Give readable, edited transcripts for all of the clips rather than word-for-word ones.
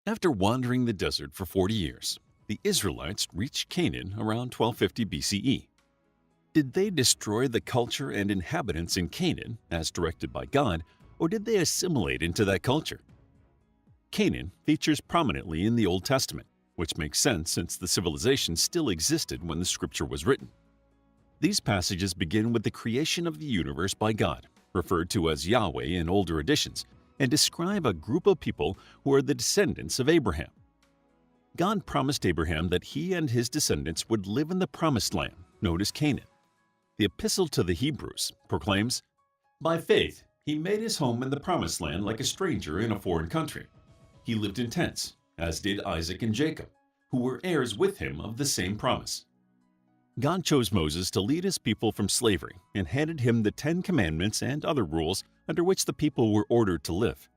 After wandering the desert for 40 years, the Israelites reached Canaan around 1250 BCE. Did they destroy the culture and inhabitants in Canaan as directed by God, or did they assimilate into that culture? Canaan features prominently in the Old Testament, which makes sense since the civilization still existed when the scripture was written. These passages begin with the creation of the universe by God, referred to as Yahweh in older editions, and describe a group of people who are the descendants of Abraham. God promised Abraham that he and his descendants would live in the promised land, known as Canaan. The Epistle to the Hebrews proclaims, "By faith he made his home in the promised land like a stranger in a foreign country. He lived in tents, as did Isaac and Jacob, who were heirs with him of the same promise." God chose Moses to lead his people from slavery and handed him the 10 Commandments and other rules under which the people were ordered to live.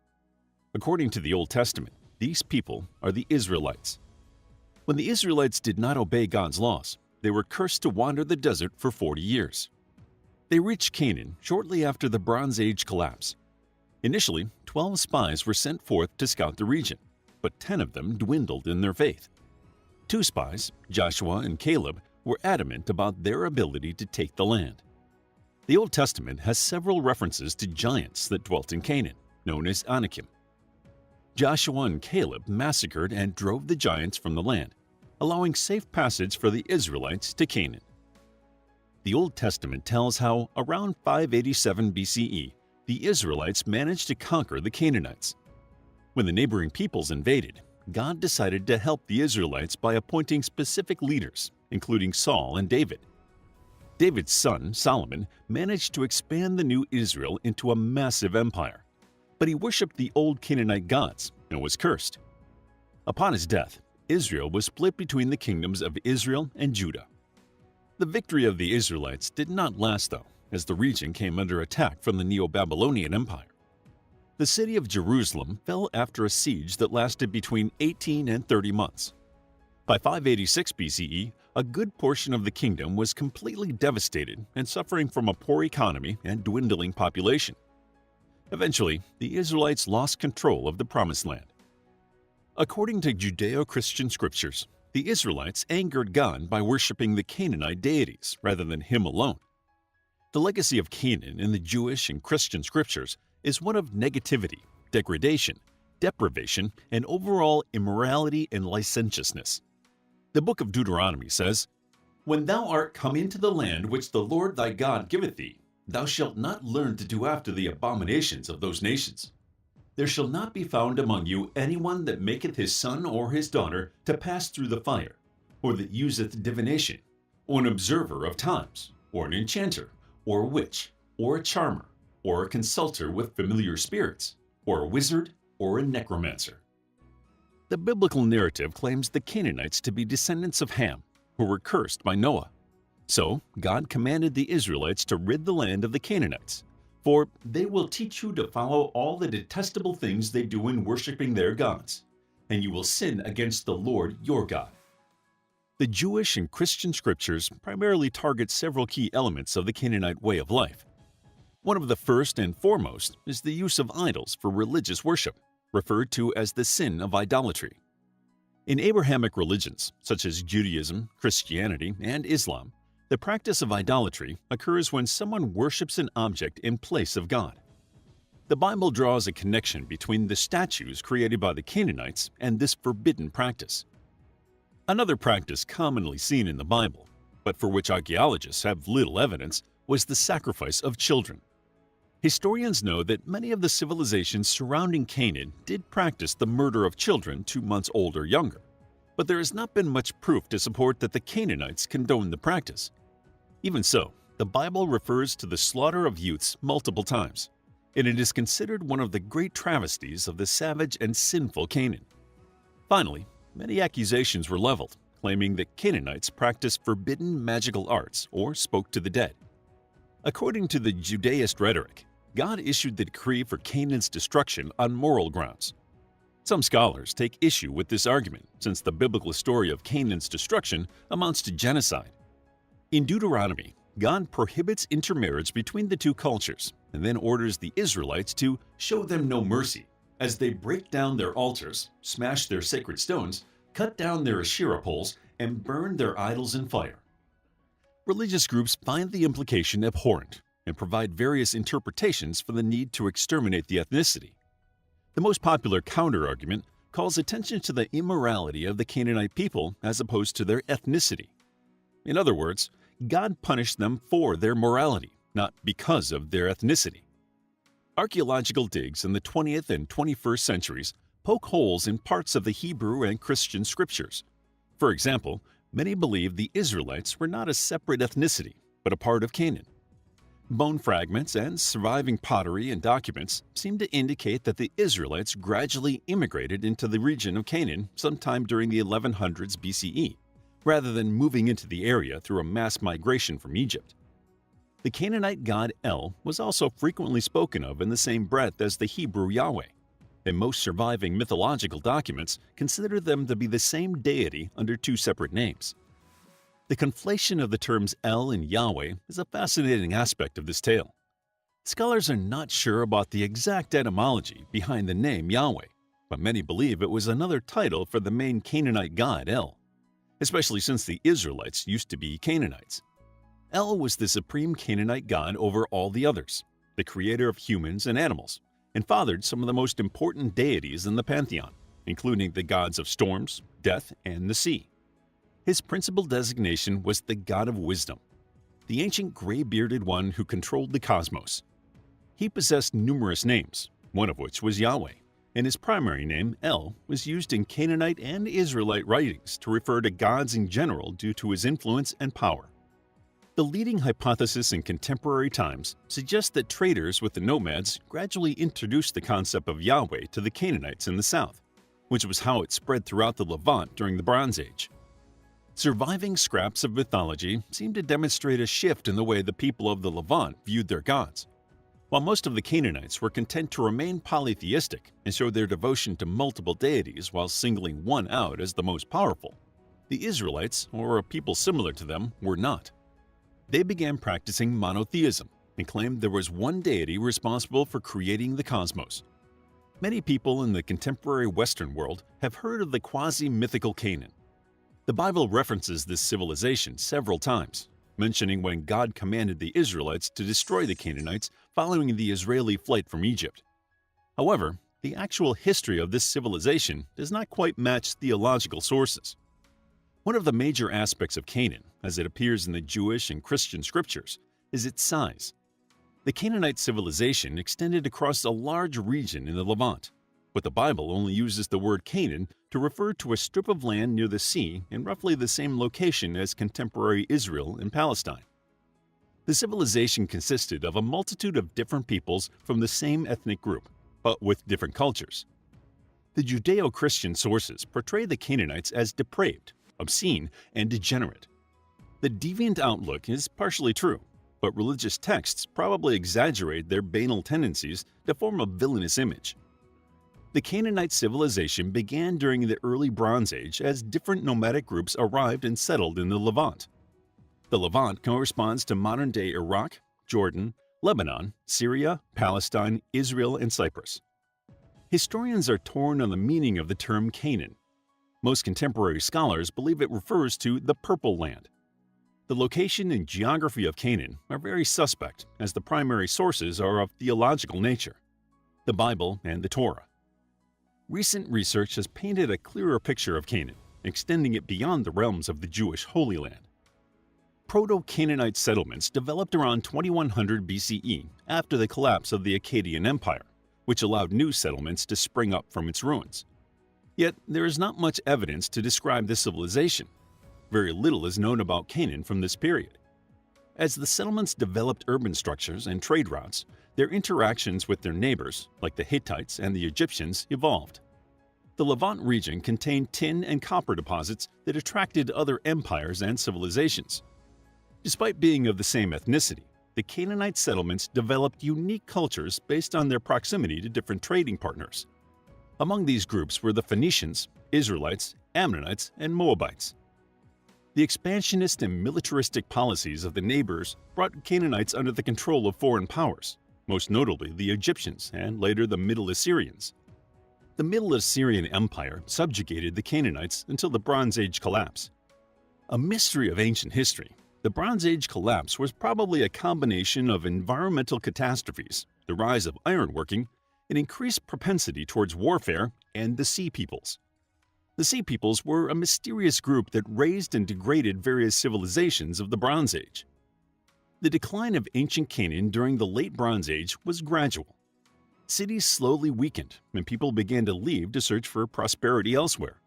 According to the Old Testament, these people are the Israelites. When the Israelites did not obey God's laws, they were cursed to wander the desert for 40 years. They reached Canaan shortly after the Bronze Age collapse. Initially, 12 spies were sent forth to scout the region, but 10 of them dwindled in their faith. 2 spies, Joshua and Caleb, were adamant about their ability to take the land. The Old Testament has several references to giants that dwelt in Canaan, known as Anakim. Joshua and Caleb massacred and drove the giants from the land, allowing safe passage for the Israelites to Canaan. The Old Testament tells how, around 587 BCE, the Israelites managed to conquer the Canaanites. When the neighboring peoples invaded, God decided to help the Israelites by appointing specific leaders, including Saul and David. David's son, Solomon, managed to expand the new Israel into a massive empire, but he worshipped the old Canaanite gods and was cursed. Upon his death, Israel was split between the kingdoms of Israel and Judah. The victory of the Israelites did not last, though, as the region came under attack from the Neo-Babylonian Empire. The city of Jerusalem fell after a siege that lasted between 18 and 30 months. By 586 BCE, a good portion of the kingdom was completely devastated and suffering from a poor economy and dwindling population. Eventually, the Israelites lost control of the Promised Land. According to Judeo-Christian scriptures, the Israelites angered God by worshiping the Canaanite deities rather than Him alone. The legacy of Canaan in the Jewish and Christian scriptures is one of negativity, degradation, deprivation, and overall immorality and licentiousness. The book of Deuteronomy says, "When thou art come into the land which the Lord thy God giveth thee, thou shalt not learn to do after the abominations of those nations. There shall not be found among you anyone that maketh his son or his daughter to pass through the fire, or that useth divination, or an observer of times, or an enchanter, or a witch, or a charmer, or a consulter with familiar spirits, or a wizard, or a necromancer." The biblical narrative claims the Canaanites to be descendants of Ham, who were cursed by Noah. So, God commanded the Israelites to rid the land of the Canaanites, for they will teach you to follow all the detestable things they do in worshiping their gods, and you will sin against the Lord your God. The Jewish and Christian scriptures primarily target several key elements of the Canaanite way of life. One of the first and foremost is the use of idols for religious worship, referred to as the sin of idolatry. In Abrahamic religions, such as Judaism, Christianity, and Islam, the practice of idolatry occurs when someone worships an object in place of God. The Bible draws a connection between the statues created by the Canaanites and this forbidden practice. Another practice commonly seen in the Bible, but for which archaeologists have little evidence, was the sacrifice of children. Historians know that many of the civilizations surrounding Canaan did practice the murder of children 2 months old or younger, but there has not been much proof to support that the Canaanites condoned the practice. Even so, the Bible refers to the slaughter of youths multiple times, and it is considered one of the great travesties of the savage and sinful Canaan. Finally, many accusations were leveled, claiming that Canaanites practiced forbidden magical arts or spoke to the dead. According to the Judaist rhetoric, God issued the decree for Canaan's destruction on moral grounds. Some scholars take issue with this argument, since the biblical story of Canaan's destruction amounts to genocide. In Deuteronomy, God prohibits intermarriage between the two cultures and then orders the Israelites to show them no mercy, as they break down their altars, smash their sacred stones, cut down their Asherah poles, and burn their idols in fire. Religious groups find the implication abhorrent and provide various interpretations for the need to exterminate the ethnicity. The most popular counterargument calls attention to the immorality of the Canaanite people as opposed to their ethnicity. In other words, God punished them for their morality, not because of their ethnicity. Archaeological digs in the 20th and 21st centuries poke holes in parts of the Hebrew and Christian scriptures. For example, many believe the Israelites were not a separate ethnicity, but a part of Canaan. Bone fragments and surviving pottery and documents seem to indicate that the Israelites gradually immigrated into the region of Canaan sometime during the 1100s BCE, rather than moving into the area through a mass migration from Egypt. The Canaanite god El was also frequently spoken of in the same breath as the Hebrew Yahweh, and most surviving mythological documents consider them to be the same deity under two separate names. The conflation of the terms El and Yahweh is a fascinating aspect of this tale. Scholars are not sure about the exact etymology behind the name Yahweh, but many believe it was another title for the main Canaanite god El, especially since the Israelites used to be Canaanites. El was the supreme Canaanite god over all the others, the creator of humans and animals, and fathered some of the most important deities in the pantheon, including the gods of storms, death, and the sea. His principal designation was the god of wisdom, the ancient gray-bearded one who controlled the cosmos. He possessed numerous names, one of which was Yahweh, and his primary name, El, was used in Canaanite and Israelite writings to refer to gods in general due to his influence and power. The leading hypothesis in contemporary times suggests that traders with the nomads gradually introduced the concept of Yahweh to the Canaanites in the south, which was how it spread throughout the Levant during the Bronze Age. Surviving scraps of mythology seem to demonstrate a shift in the way the people of the Levant viewed their gods. While most of the Canaanites were content to remain polytheistic and show their devotion to multiple deities while singling one out as the most powerful, the Israelites, or a people similar to them, were not. They began practicing monotheism and claimed there was one deity responsible for creating the cosmos. Many people in the contemporary Western world have heard of the quasi-mythical Canaan. The Bible references this civilization several times, mentioning when God commanded the Israelites to destroy the Canaanites following the Israeli flight from Egypt. However, the actual history of this civilization does not quite match theological sources. One of the major aspects of Canaan, as it appears in the Jewish and Christian scriptures, is its size. The Canaanite civilization extended across a large region in the Levant, but the Bible only uses the word Canaan to refer to a strip of land near the sea in roughly the same location as contemporary Israel and Palestine. The civilization consisted of a multitude of different peoples from the same ethnic group, but with different cultures. The Judeo-Christian sources portray the Canaanites as depraved, obscene, and degenerate. The deviant outlook is partially true, but religious texts probably exaggerate their banal tendencies to form a villainous image. The Canaanite civilization began during the early Bronze Age as different nomadic groups arrived and settled in the Levant. The Levant corresponds to modern-day Iraq, Jordan, Lebanon, Syria, Palestine, Israel, and Cyprus. Historians are torn on the meaning of the term Canaan. Most contemporary scholars believe it refers to the Purple Land. The location and geography of Canaan are very suspect, as the primary sources are of theological nature: the Bible and the Torah. Recent research has painted a clearer picture of Canaan, extending it beyond the realms of the Jewish Holy Land. Proto-Canaanite settlements developed around 2100 BCE after the collapse of the Akkadian Empire, which allowed new settlements to spring up from its ruins. Yet, there is not much evidence to describe this civilization. Very little is known about Canaan from this period. As the settlements developed urban structures and trade routes, their interactions with their neighbors, like the Hittites and the Egyptians, evolved. The Levant region contained tin and copper deposits that attracted other empires and civilizations. Despite being of the same ethnicity, the Canaanite settlements developed unique cultures based on their proximity to different trading partners. Among these groups were the Phoenicians, Israelites, Ammonites, and Moabites. The expansionist and militaristic policies of the neighbors brought Canaanites under the control of foreign powers, most notably the Egyptians and later the Middle Assyrians. The Middle Assyrian Empire subjugated the Canaanites until the Bronze Age collapse. A mystery of ancient history, the Bronze Age collapse was probably a combination of environmental catastrophes, the rise of ironworking, an increased propensity towards warfare, and the Sea Peoples. The Sea Peoples were a mysterious group that raised and degraded various civilizations of the Bronze Age. The decline of ancient Canaan during the Late Bronze Age was gradual. Cities slowly weakened, and people began to leave to search for prosperity elsewhere.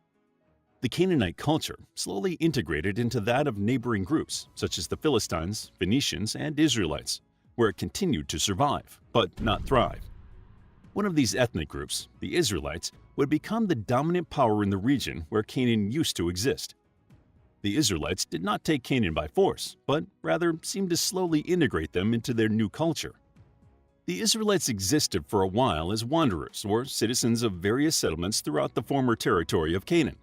The Canaanite culture slowly integrated into that of neighboring groups such as the Philistines, Phoenicians, and Israelites, where it continued to survive, but not thrive. One of these ethnic groups, the Israelites, would become the dominant power in the region where Canaan used to exist. The Israelites did not take Canaan by force, but rather seemed to slowly integrate them into their new culture. The Israelites existed for a while as wanderers or citizens of various settlements throughout the former territory of Canaan.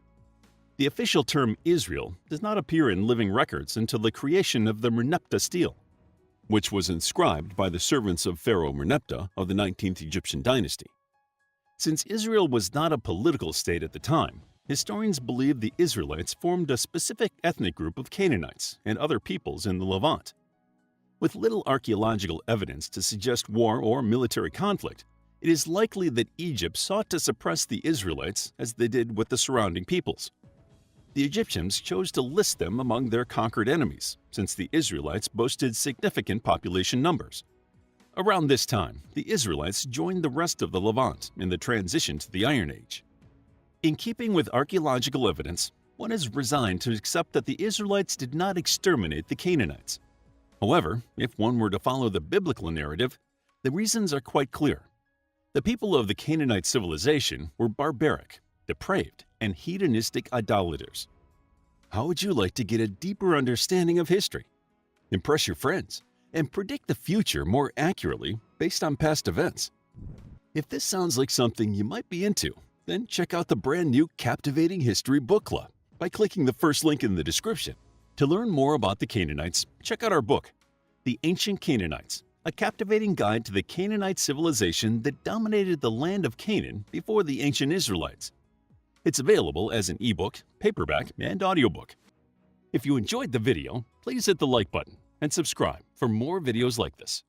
The official term Israel does not appear in living records until the creation of the Merneptah stele, which was inscribed by the servants of Pharaoh Merneptah of the 19th Egyptian dynasty. Since Israel was not a political state at the time, historians believe the Israelites formed a specific ethnic group of Canaanites and other peoples in the Levant. With little archaeological evidence to suggest war or military conflict, it is likely that Egypt sought to suppress the Israelites as they did with the surrounding peoples. The Egyptians chose to list them among their conquered enemies, since the Israelites boasted significant population numbers. Around this time, the Israelites joined the rest of the Levant in the transition to the Iron Age. In keeping with archaeological evidence, one is resigned to accept that the Israelites did not exterminate the Canaanites. However, if one were to follow the biblical narrative, the reasons are quite clear. The people of the Canaanite civilization were barbaric, depraved, and hedonistic idolaters. How would you like to get a deeper understanding of history, impress your friends, and predict the future more accurately based on past events? If this sounds like something you might be into, then check out the brand new Captivating History Book Club by clicking the first link in the description. To learn more about the Canaanites, check out our book, The Ancient Canaanites, a captivating guide to the Canaanite civilization that dominated the land of Canaan before the ancient Israelites. It's available as an ebook, paperback, and audiobook. If you enjoyed the video, please hit the like button and subscribe for more videos like this.